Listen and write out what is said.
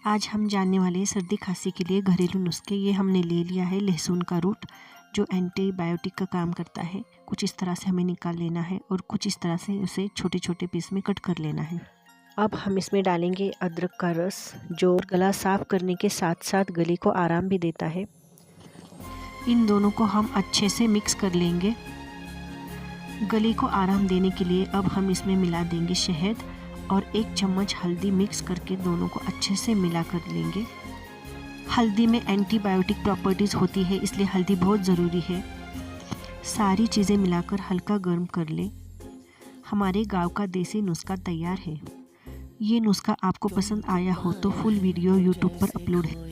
आज हम जानने वाले हैं सर्दी खांसी के लिए घरेलू नुस्खे। ये हमने ले लिया है लहसुन का रूट जो एंटीबायोटिक का काम करता है। कुछ इस तरह से हमें निकाल लेना है और कुछ इस तरह से उसे छोटे छोटे पीस में कट कर लेना है। अब हम इसमें डालेंगे अदरक का रस जो गला साफ करने के साथ साथ गले को आराम भी देता है। इन दोनों को हम अच्छे से मिक्स कर लेंगे। गले को आराम देने के लिए अब हम इसमें मिला देंगे शहद और 1 चम्मच हल्दी मिक्स करके दोनों को अच्छे से मिला कर लेंगे। हल्दी में एंटीबायोटिक प्रॉपर्टीज़ होती है इसलिए हल्दी बहुत ज़रूरी है। सारी चीज़ें मिलाकर हल्का गर्म कर लें। हमारे गांव का देसी नुस्खा तैयार है। ये नुस्खा आपको पसंद आया हो तो फुल वीडियो यूट्यूब पर अपलोड है।